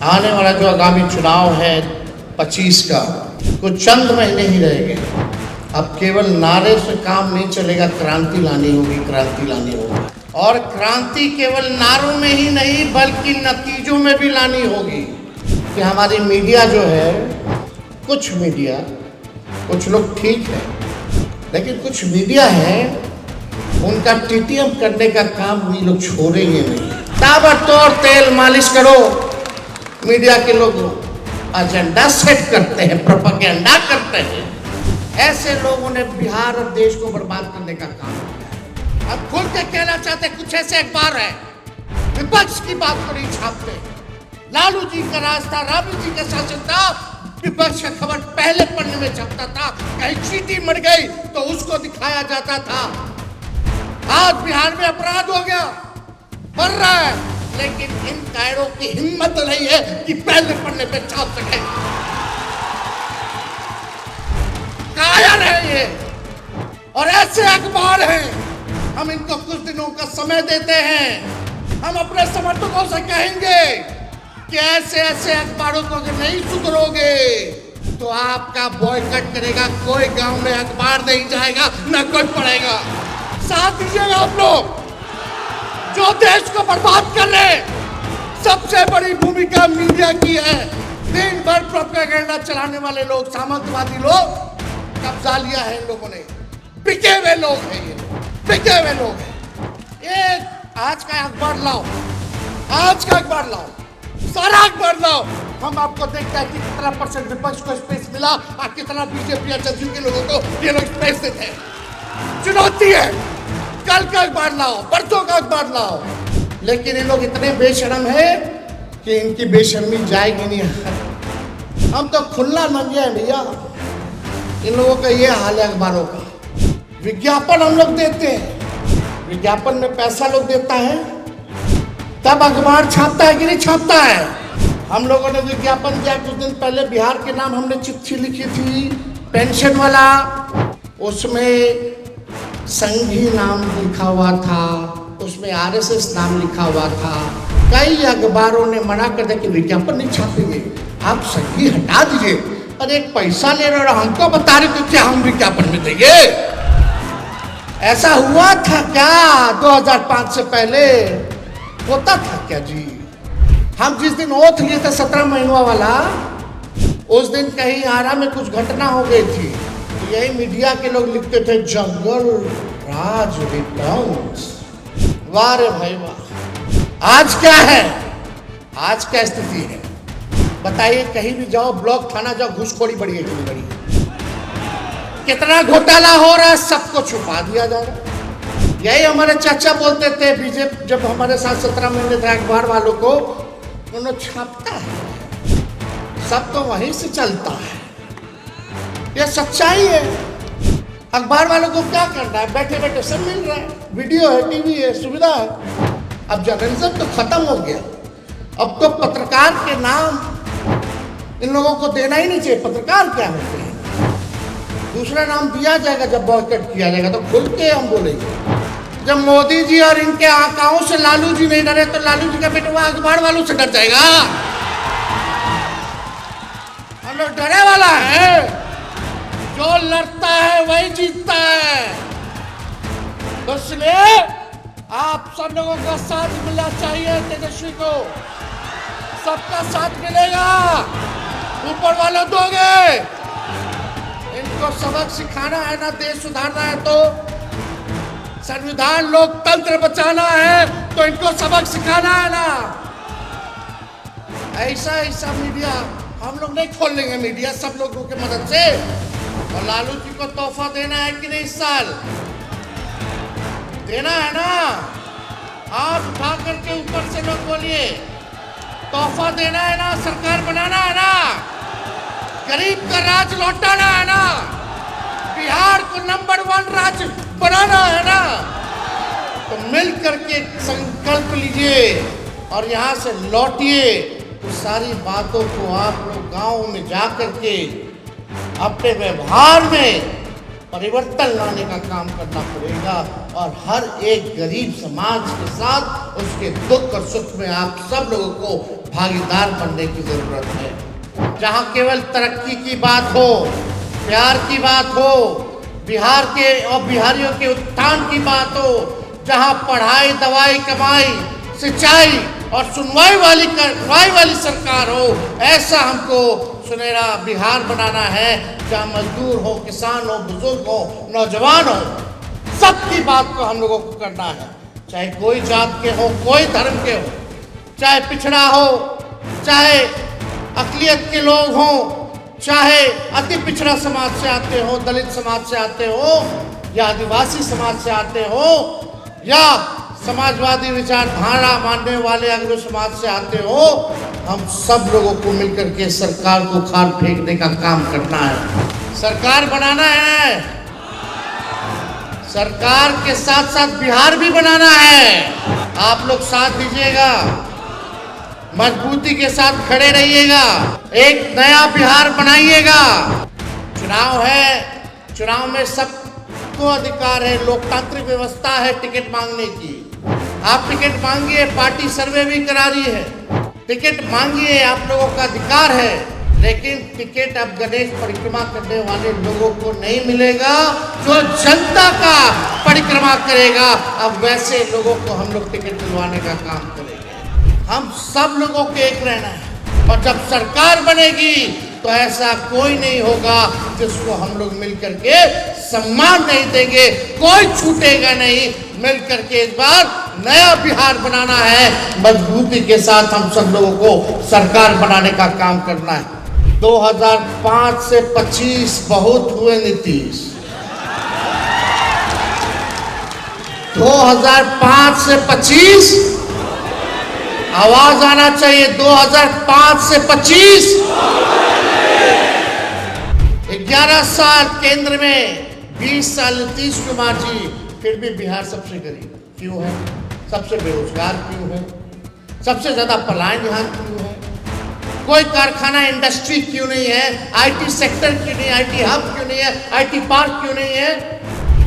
आने वाला जो आगामी चुनाव है 25 का, कुछ चंद महीने ही रह गए। अब केवल नारे से काम नहीं चलेगा, क्रांति लानी होगी, क्रांति लानी होगी। और क्रांति केवल नारों में ही नहीं बल्कि नतीजों में भी लानी होगी। कि हमारी मीडिया जो है, कुछ मीडिया, कुछ लोग ठीक है, लेकिन कुछ मीडिया है उनका टीटीएम करने का काम ये लोग छोड़ेंगे नहीं। ताबड़तोड़ तेल मालिश करो। मीडिया के लोग एजेंडा सेट करते हैं, प्रोपेगेंडा करते हैं। ऐसे लोगों ने बिहार और देश को बर्बाद करने का काम किया। अब खुल के कहना चाहते, कुछ ऐसे अखबार है विपक्ष की बात को नहीं छापते। लालू जी का राज था, राबड़ी जी का शासन था, विपक्ष का खबर पहले पन्ने में छपता था। कहीं चीटी मर गई तो उसको दिखाया जाता था। आज बिहार में अपराध हो गया, बढ़ रहा है, लेकिन इन कायरों की हिम्मत नहीं है कि पहले पन्ने पे छाप सके। कायर है ये, और ऐसे अखबार हैं। हम इनको कुछ दिनों का समय देते हैं। हम अपने समर्थकों से कहेंगे कि ऐसे ऐसे अखबारों को अगर नहीं सुधरोगे तो आपका बॉयकॉट करेगा। कोई गांव में अखबार नहीं जाएगा, ना कोई पढ़ेगा। साथ दीजिएगा आप लोग जो देश को बर्बाद कर रहे। सबसे बड़ी भूमिका मीडिया की है। दिन भर प्रोपेगेंडा चलाने वाले लोग, सामंतवादी लोग, कब्जा लिया है इन लोगों ने। बिके हुए लोग हैं ये, बिके हुए लोग हैं। ये आज का अखबार लाओ, आज का अखबार लाओ, सारा अखबार लाओ। हम आपको देखते हैं कि कितना % विपक्ष को स्पेस मिला और कितना बीजेपी या जदयू के लोगों को ये लोग स्पेस देते हैं। चुनौती है, कल का अखबार लाओ, परसों का अखबार लाओ। लेकिन ये लोग इतने बेशर्म है कि इनकी बेशर्मी जाएगी नहीं। हम तो खुला नंगे हैं भैया। इन लोगों का ये हाल है अखबारों का। विज्ञापन हम लोग देते हैं, विज्ञापन में पैसा लोग देता है, तब अखबार छापता है कि नहीं छापता है। हम लोगों ने विज्ञापन किया कुछ दिन पहले, बिहार के नाम हमने चिट्ठी लिखी थी, पेंशन वाला, उसमें संघी नाम लिखा हुआ था, उसमें RSS नाम लिखा हुआ था। कई अखबारों ने मना कर दिया कि विज्ञापन नहीं छापेंगे, आप संघी हटा दीजिए। अरे एक पैसा ले रहे और हमको बता रहे थे क्या हम विज्ञापन में देंगे? ऐसा हुआ था क्या 2005 से पहले? होता था क्या जी? हम जिस दिन ओथ लिए थे 17 महीनों वाला, उस दिन कहीं आरा में कुछ घटना हो गई थी। यही मीडिया के लोग लिखते थे, जंगल राज रिटर्न्स। वाह रे भाई वाह। आज क्या है? आज क्या स्थिति है बताइए? कहीं भी जाओ, ब्लॉक थाना जाओ, घूसखोरी बढ़ी है, कितनी बड़ी, कितना घोटाला हो रहा है, सबको छुपा दिया जा रहा है। यही हमारे चाचा बोलते थे, बीजेपी जब हमारे साथ 17 महीने थे, अखबार वालों को उन्होंने छापता है, सब तो वहीं से चलता है। ये सच्चाई है। अखबार वालों को क्या करना है? बैठे बैठे सब मिल रहा है, वीडियो है, टीवी है, सुविधा है। अब जर्नलिज्म तो खत्म हो गया। अब तो पत्रकार के नाम इन लोगों को देना ही नहीं चाहिए। पत्रकार क्या होते हैं? दूसरा नाम दिया जाएगा जब बॉयकॉट किया जाएगा तो खुल के हम बोलेंगे। जब मोदी जी और इनके आकाओं से लालू जी नहीं डरे तो लालू जी का बेटा अखबार वालों से डर जाएगा? हम लोग डरे वाला है। जो लड़ता है वही जीतता है। तो इसलिए आप सब लोगों का साथ मिलना चाहिए। तेजस्वी को सबका साथ मिलेगा, ऊपर वालों दोगे। इनको सबक सिखाना है ना, देश सुधारना है तो, संविधान लोकतंत्र बचाना है तो इनको सबक सिखाना है ना। ऐसा मीडिया हम लोग नहीं खोल लेंगे। मीडिया सब लोगों की मदद से। और लालू जी को तोहफा देना है कि नहीं? इस साल देना है ना? आप उठा करके ऊपर से लोग बोलिए, तोहफा देना है ना? सरकार बनाना है ना? गरीब का राज लौटाना है ना? बिहार को नंबर 1 राज्य बनाना है ना? तो मिल करके संकल्प लीजिए और यहाँ से लौटिए। तो सारी बातों को आप लोग गाँव में जा करके अपने व्यवहार में परिवर्तन लाने का काम करना पड़ेगा। और हर एक गरीब समाज के साथ उसके दुख और सुख में आप सब लोगों को भागीदार बनने की जरूरत है। जहां केवल तरक्की की बात हो, प्यार की बात हो, बिहार के और बिहारियों के उत्थान की बात हो, जहां पढ़ाई, दवाई, कमाई, सिंचाई और सुनवाई वाली सरकार हो, ऐसा हमको सुनहरा बिहार बनाना है। जहां मजदूर हो, किसान हो, बुजुर्ग हो, नौजवान हो, सबकी बात को हम लोगों को करना है। चाहे कोई जात के हो, कोई धर्म के हो, चाहे पिछड़ा हो, चाहे अकलियत के लोग हों, चाहे अति पिछड़ा समाज से आते हो, दलित समाज से आते हो, या आदिवासी समाज से आते हो, या समाजवादी विचारधारा मानने वाले अग्र समाज से आते हो, हम सब लोगों को मिलकर के सरकार को खाल फेंकने का काम करना है। सरकार बनाना है, सरकार के साथ साथ बिहार भी बनाना है। आप लोग साथ दीजिएगा, मजबूती के साथ खड़े रहिएगा, एक नया बिहार बनाइएगा। चुनाव है, चुनाव में सबको अधिकार है, लोकतांत्रिक व्यवस्था है टिकट मांगने की। आप टिकट मांगिए, पार्टी सर्वे भी करा रही है, टिकट मांगिए, आप लोगों का अधिकार है। लेकिन टिकट अब गणेश परिक्रमा करने वाले लोगों को नहीं मिलेगा, जो जनता का परिक्रमा करेगा, अब वैसे लोगों को हम लोग टिकट दिलवाने का काम करेंगे। हम सब लोगों को एक रहना है, और जब सरकार बनेगी तो ऐसा कोई नहीं होगा जिसको हम लोग मिलकर के सम्मान नहीं देंगे, कोई छूटेगा नहीं। मिलकर के इस बार नया बिहार बनाना है, मजबूती के साथ हम सब लोगों को सरकार बनाने का काम करना है। 2005 से 25 बहुत हुए नीतीश, 2005 से 25 आवाज आना चाहिए, 2005 से 25 11 साल केंद्र में, 20 साल नीतीश कुमार जी, फिर भी बिहार सबसे गरीब क्यों है, सबसे बेरोजगार क्यों है, सबसे ज्यादा पलायन यहाँ क्यों है, कोई कारखाना इंडस्ट्री क्यों नहीं है, आईटी सेक्टर क्यों नहीं, आईटी हब क्यों नहीं है, आईटी पार्क क्यों नहीं है,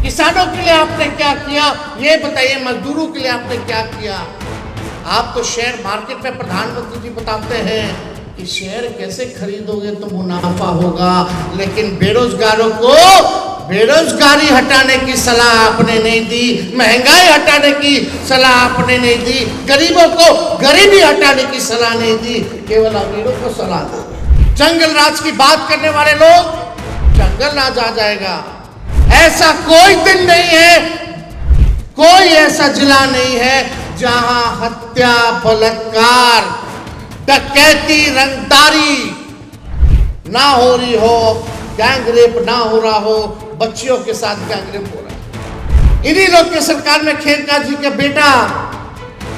किसानों के लिए आपने क्या किया ये बताइए, मजदूरों के लिए आपने क्या किया। आप तो शेयर मार्केट में प्रधानमंत्री जी बताते हैं कि शेयर कैसे खरीदोगे तो मुनाफा होगा, लेकिन बेरोजगारों को बेरोजगारी हटाने की सलाह आपने नहीं दी, महंगाई हटाने की सलाह आपने नहीं दी, गरीबों को गरीबी हटाने की सलाह नहीं दी, केवल अमीरों को सलाह दी। जंगल राज की बात करने वाले लोग, जंगल राज आ जाएगा। ऐसा कोई दिन नहीं है, कोई ऐसा जिला नहीं है जहां हत्या, बलात्कार, डकैती, रंगदारी ना हो रही हो, गैंग रेप ना हो रहा हो, बच्चियों के साथ गैंग रेप हो रहा है। इन्हीं लोग के सरकार में खेमका जी के बेटा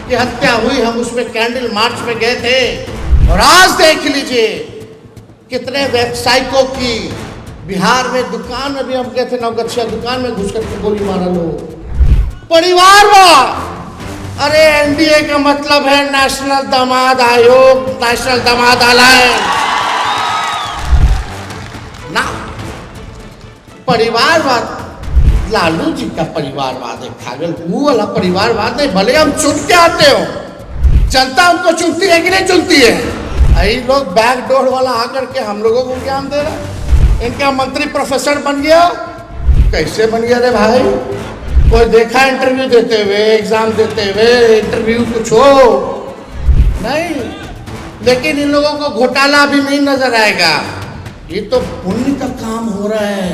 की हत्या हुई, हम उसमें कैंडल मार्च में गए थे। और आज देख लीजिए कितने व्यवसायिकों की बिहार में दुकान में भी हम गए थे, नवगछिया दुकान में घुस करके गोली मारा लोग। परिवारवाद, अरे एनडीए का मतलब है नेशनल दामाद आयोग, नेशनल दामाद अलायंस ना। परिवारवाद लालू जी का परिवारवाद है, खागल वो वाला परिवारवाद नहीं। भले हम चुन के आते हो, जनता हमको चुनती है कि नहीं चुनती है। यही लोग बैकडोर वाला आकर के हम लोगों को ज्ञान दे रहा है। इनका मंत्री प्रोफेसर बन गया, कैसे बन गया रे भाई? कोई देखा इंटरव्यू देते हुए, एग्जाम देते हुए, इंटरव्यू कुछ हो नहीं। लेकिन इन लोगों को घोटाला भी नहीं नजर आएगा। ये तो पुण्य का काम हो रहा है,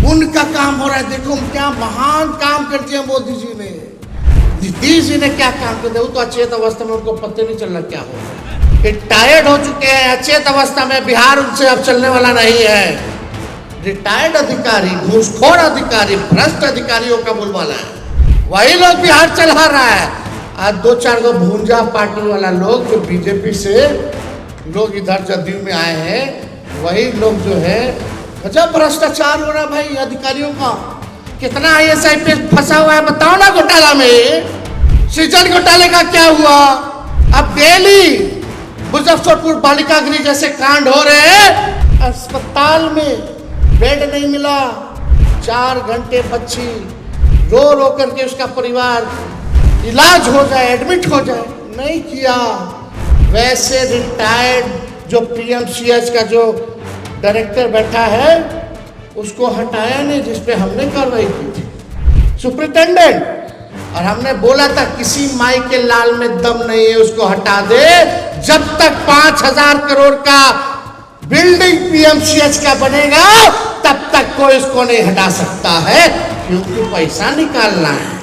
पुण्य का काम हो रहा है। देखो क्या महान काम कर दिया मोदी जी ने, नीतीश जी ने क्या काम कर दिया। वो तो अचेत अवस्था में, उनको पता नहीं चल रहा क्या हो रहा है। ये टायर्ड हो चुके हैं, अचेत अवस्था में। बिहार उनसे अब चलने वाला नहीं है। रिटायर्ड अधिकारी, घूसखोर अधिकारी, भ्रष्ट अधिकारियों का बोलबाला है, वही लोग बिहार चला रहा है। आज 2-4 गो भूंजा पार्टी वाला लोग जो बीजेपी से लोग इधर जदयू में आए हैं, वही लोग जो है गजब भ्रष्टाचार हो रहा है भाई अधिकारियों का। कितना IAS IPS फंसा हुआ है बताओ ना घोटाला में। सृजन घोटाले का क्या हुआ? अब डेली मुजफ्फरपुर बालिका गृह जैसे कांड हो रहे हैं, अस्पताल में बेड नहीं मिला, 4 घंटे बच्ची रो रो करके उसका परिवार इलाज हो जाए, एडमिट हो जाए, नहीं किया। वैसे रिटायर्ड जो पीएमसीएच का जो डायरेक्टर बैठा है उसको हटाया नहीं, जिसपे हमने कार्रवाई की थी, सुपरिटेंडेंट। और हमने बोला था किसी माई के लाल में दम नहीं है, उसको हटा दे। जब तक 5,000 करोड़ का बिल्डिंग पीएमसीएच का बनेगा तब तक कोई इसको नहीं हटा सकता है, क्योंकि पैसा निकालना है,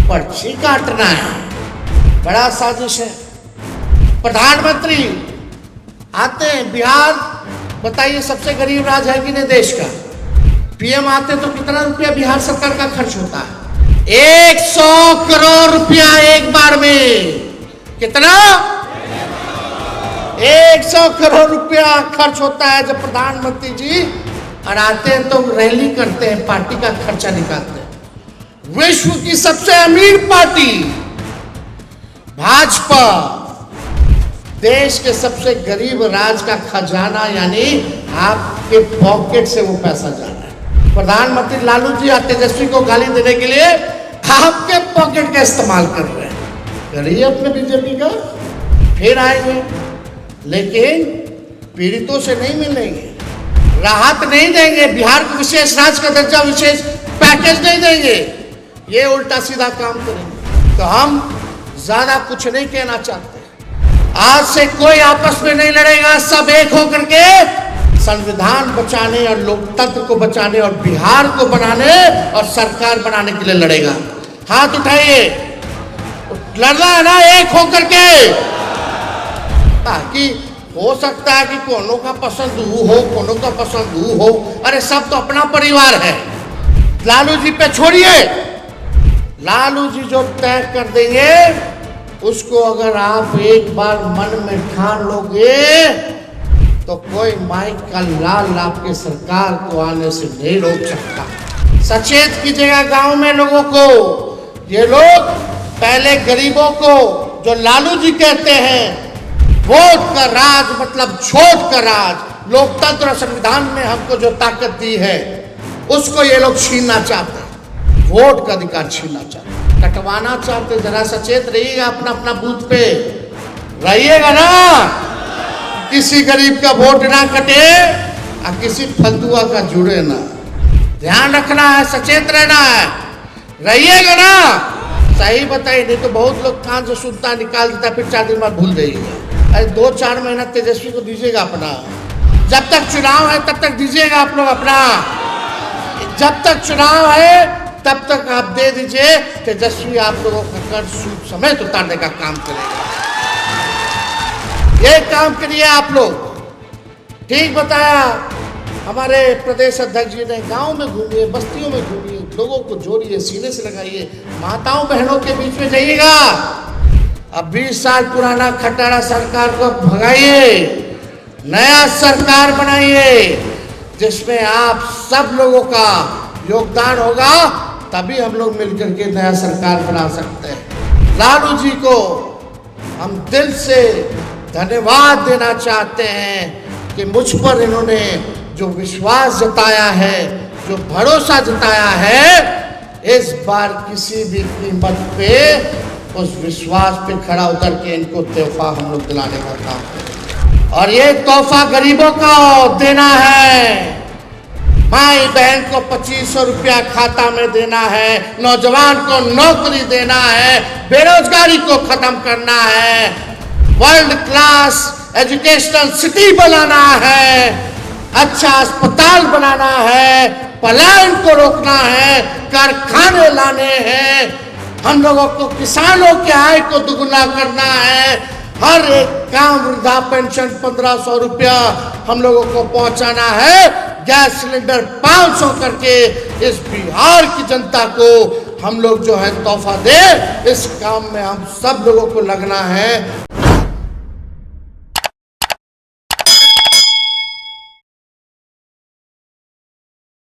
पर्ची काटना है। बड़ा साजिश है। प्रधानमंत्री आते हैं बिहार, बताइए सबसे गरीब राज्य है कि नहीं देश का। पीएम आते तो कितना रुपया बिहार सरकार का खर्च होता है? 100 करोड़ रुपया एक बार में। कितना? 100 करोड़ रुपया खर्च होता है जब प्रधानमंत्री जी और आते हैं तो रैली करते हैं, पार्टी का खर्चा निकालते हैं। विश्व की सबसे अमीर पार्टी भाजपा देश के सबसे गरीब राज्य का खजाना यानी आपके पॉकेट से वो पैसा जा रहा है। प्रधानमंत्री लालू जी तेजस्वी को गाली देने के लिए आपके पॉकेट का इस्तेमाल कर रहे हैं। करिए अपने बीजेपी का, फिर आएंगे, लेकिन पीड़ितों से नहीं मिलेंगे, राहत नहीं देंगे, बिहार को विशेष राज्य का दर्जा, विशेष पैकेज नहीं देंगे, ये उल्टा सीधा काम करेंगे। तो हम ज्यादा कुछ नहीं कहना चाहते। आज से कोई आपस में नहीं लड़ेगा, सब एक होकर के संविधान बचाने और लोकतंत्र को बचाने और बिहार को बनाने और सरकार बनाने के लिए लड़ेगा। हाथ उठाइए, लड़ना है ना एक होकर के, ताकि हो सकता है कि कोनो का पसंद वो हो, कोनो का पसंद वो हो। अरे सब तो अपना परिवार है। लालू जी पे छोड़िए, लालू जी जो तय कर देंगे उसको अगर आप एक बार मन में ठान लोगे तो कोई माइक का लाल आपके सरकार को आने से नहीं रोक सकता। सचेत कीजिएगा गांव में लोगों को। ये लोग पहले गरीबों को, जो लालू जी कहते हैं वोट का राज मतलब छोट का राज, लोकतंत्र और संविधान में हमको जो ताकत दी है उसको ये लोग छीनना चाहते हैं, वोट का अधिकार छीनना चाहते हैं, कटवाना चाहते। जरा सचेत रहिएगा, अपना अपना बूथ पे रहिएगा ना, किसी गरीब का वोट ना कटे और किसी फंदुआ का जुड़े ना। ध्यान रखना है, सचेत रहना है, रहिएगा ना। सही बताइए, नहीं तो बहुत लोग कान से सुनता निकाल देता, फिर 4 दिन बाद भूल जाइएगा। अरे 2-4 महीना तेजस्वी को दीजिएगा अपना, जब तक चुनाव है तब तक दीजिएगा आप लोग अपना, जब तक चुनाव है तब तक आप दे दीजिए। तेजस्वी आप लोगों का कर्ज सूद समेत उतारने का काम करेगा। ये काम करिए आप लोग। ठीक बताया हमारे प्रदेश अध्यक्ष जी ने। गांव में घूमिए, बस्तियों में घूमिए, लोगों को जोड़िए, सीने से लगाइए, माताओं बहनों के बीच में जाइएगा। अब 20 साल पुराना खटारा सरकार को भगाइए, नया सरकार बनाइए जिसमें आप सब लोगों का योगदान होगा, तभी हम लोग मिलकर के नया सरकार बना सकते हैं। लालू जी को हम दिल से धन्यवाद देना चाहते हैं कि मुझ पर इन्होंने जो विश्वास जताया है, जो भरोसा जताया है, इस बार किसी भी कीमत पे उस विश्वास पे खड़ा उतर के इनको तोहफा हम लोग दिलाने का काम करें। और ये तोहफा गरीबों को देना है, माई बहन को 2500 रुपया खाता में देना है, नौजवान को नौकरी देना है, बेरोजगारी को खत्म करना है, वर्ल्ड क्लास एजुकेशनल सिटी बनाना है, अच्छा अस्पताल बनाना है, पलायन को रोकना है, कारखाने लाने हैं, हम लोगों को किसानों के आय को दुगुना करना है, हर एक काम वृद्धा पेंशन 1500 रुपया हम लोगों को पहुंचाना है, गैस सिलेंडर 500 करके इस बिहार की जनता को हम लोग जो है तोहफा दे। इस काम में हम सब लोगों को लगना है।